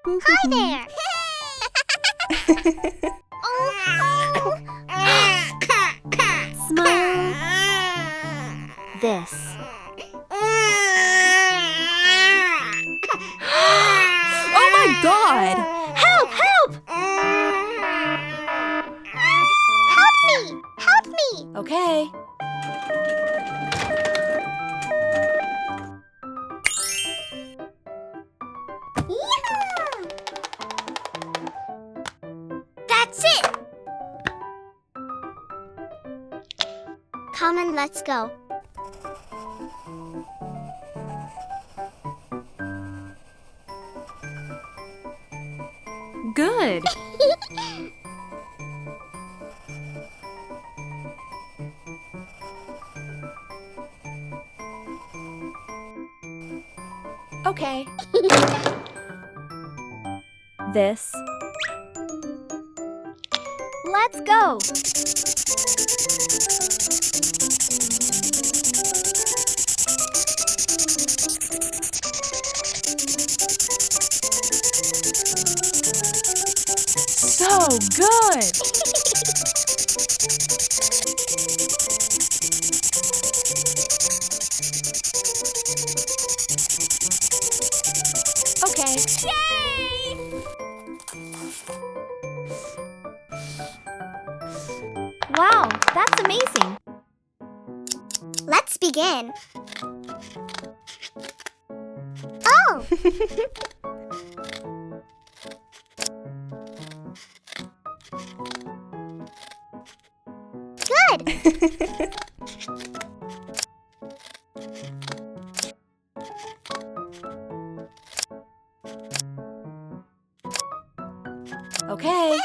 Hi there! Smile. This. Oh my God! Help! Help! Help me! Help me! Okay. Yeehaw! That's it! Come and let's go. Good. Okay. This. Let's go. So good. Okay. Yay! Wow, that's amazing. Let's begin. Oh! Good! Okay.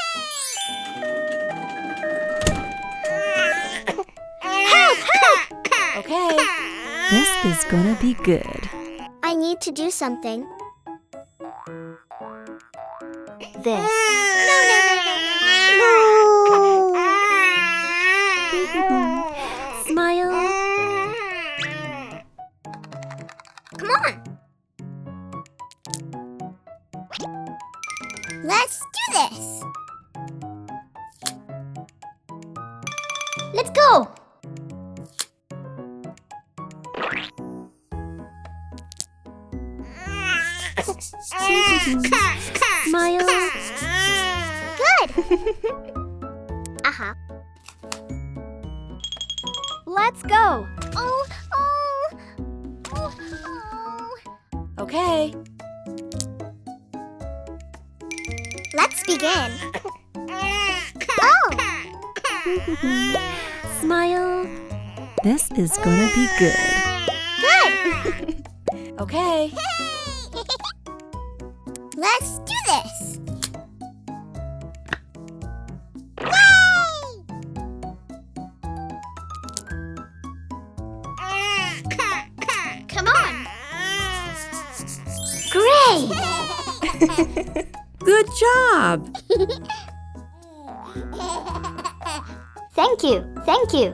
Help! Help! Okay. This is gonna be good. I need to do something. This. No! Smile. Come on. Let's do this. Let's go. Smile. Good. Uh-huh. Let's go. Oh. Okay. Let's begin. Oh. Smile. This is gonna be good. Good. Okay. Let's do this. Yay! Come on. Great. Good job. Thank you. Thank you.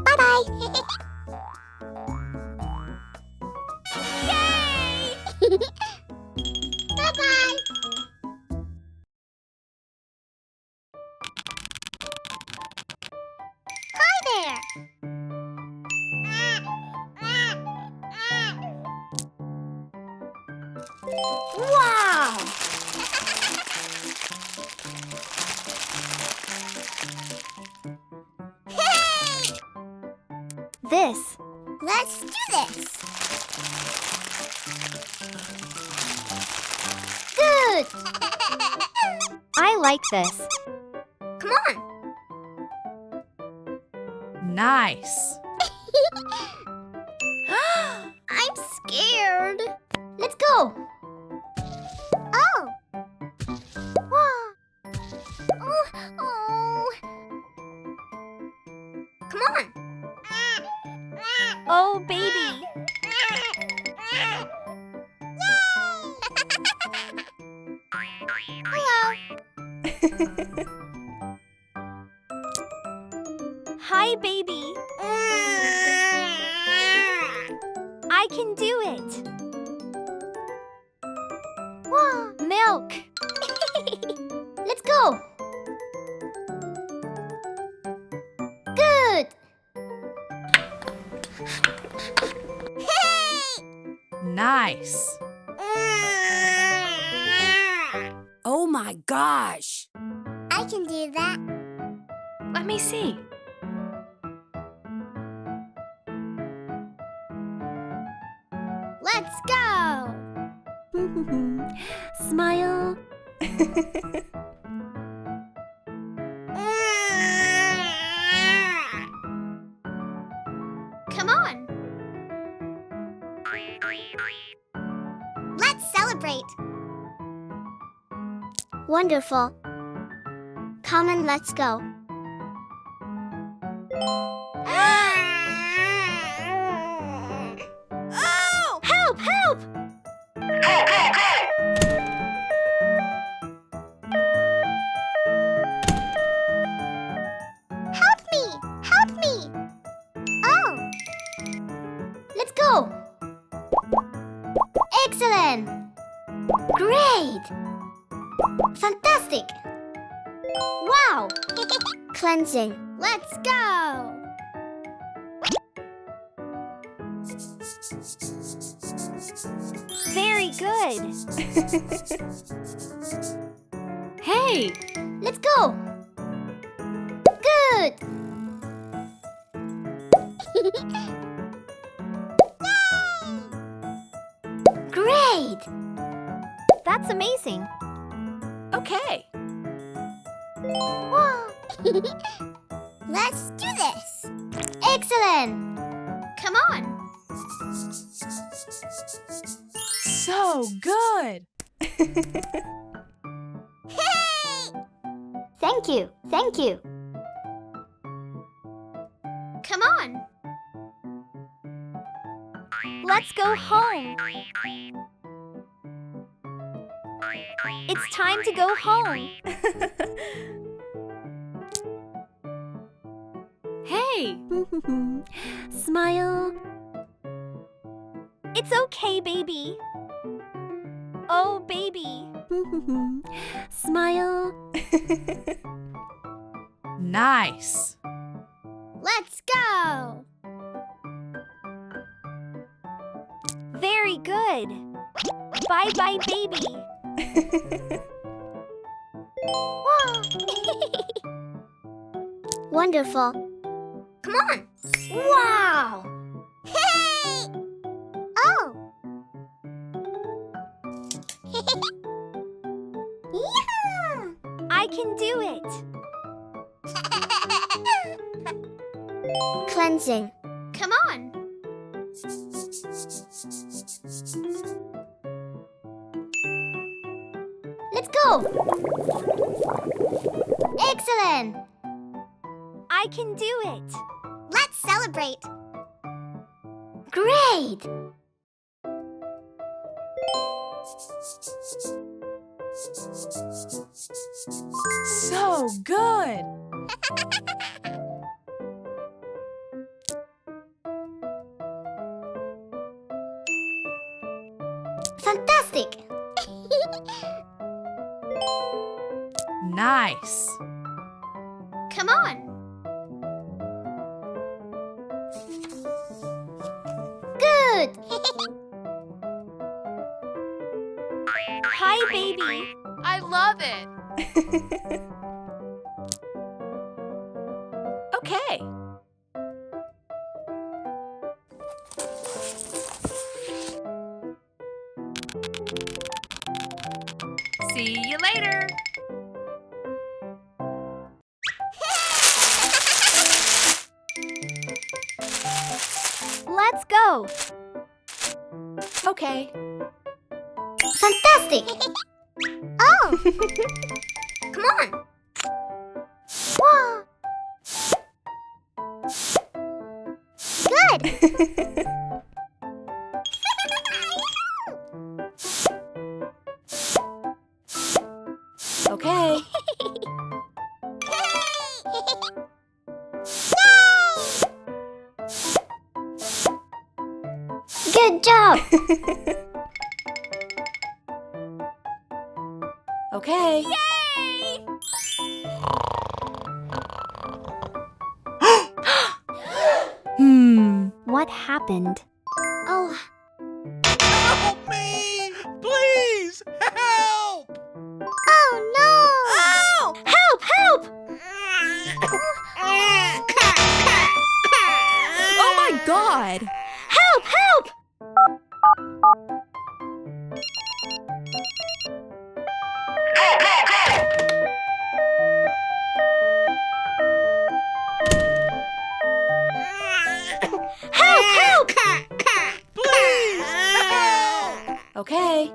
Bye-bye. Yay! Bye-bye. Hi there. Wow! Hey! This. Let's do this. Good. I like this. Come on. Nice. I'm scared. Let's go. Oh. Wow. Oh. Come on. Oh, baby. Hello. Hi, baby. I can do it. milk. Let's go. Good. Nice. Oh my gosh. I can do that. Let me see. Let's go. Smile. Come on. Let's celebrate. Wonderful. Come and let's go. Oh! Help! Help! Help me! Help me! Oh! Let's go! Excellent! Great! Fantastic! Wow! Cleansing. Let's go! Very good. Hey, Let's go! Good! Great! That's amazing. okay. Wow. Let's do this. Excellent. Come on. So good. Hey! Thank you. Thank you. Come on. Let's go home. It's time to go home. Hey, Smile. It's okay, baby. Oh, baby. Smile. nice. Let's go. Very good. Bye-bye, baby. Wow. Wonderful. Come on. Wow. Hey! Oh. Yeah. I can do it. Cleansing. Come on. Let's go. Excellent. I can do it. Let's celebrate. Great. So good. Fantastic. Nice. Come on. Good. Hi, baby. I love it. okay. See you later. Let's go. Okay. Fantastic. Oh. Come on. Wow. Good. Okay. Good job. Okay. What happened? Oh, Help me! Please! Help! oh no! Help! Help! Oh my God! Help! Help! Help! Help! Please! Help! Okay.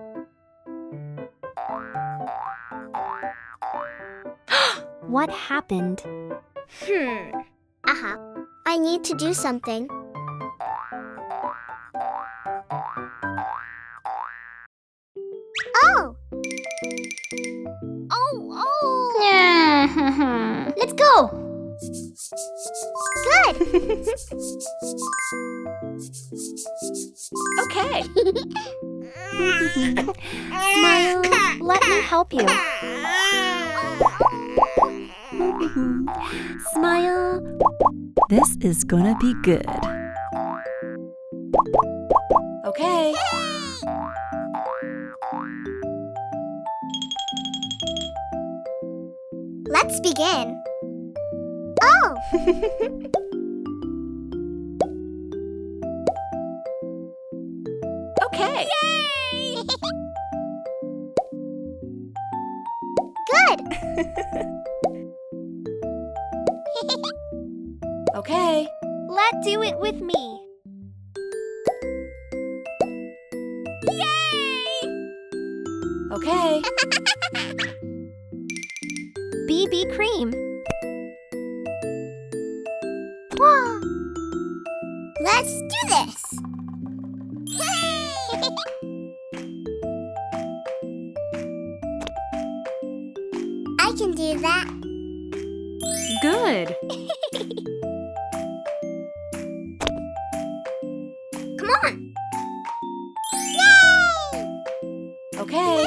What happened? Uh-huh. I need to do something. Oh! Oh! Let's go! Good! Okay. Smile, let me help you. Smile. This is gonna be good. Okay. Let's begin. Oh! Okay. Good! Okay. Let's do it with me. Okay. BB cream. Wow. Let's do this. I can do that. Good. Come on. Yay! Okay.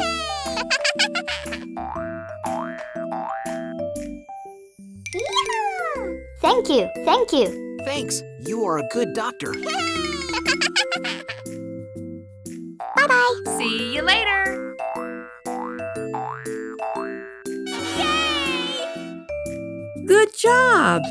Yeah! Thank you. Thank you. Thanks. You are a good doctor. Bye-bye. See you later. Good job!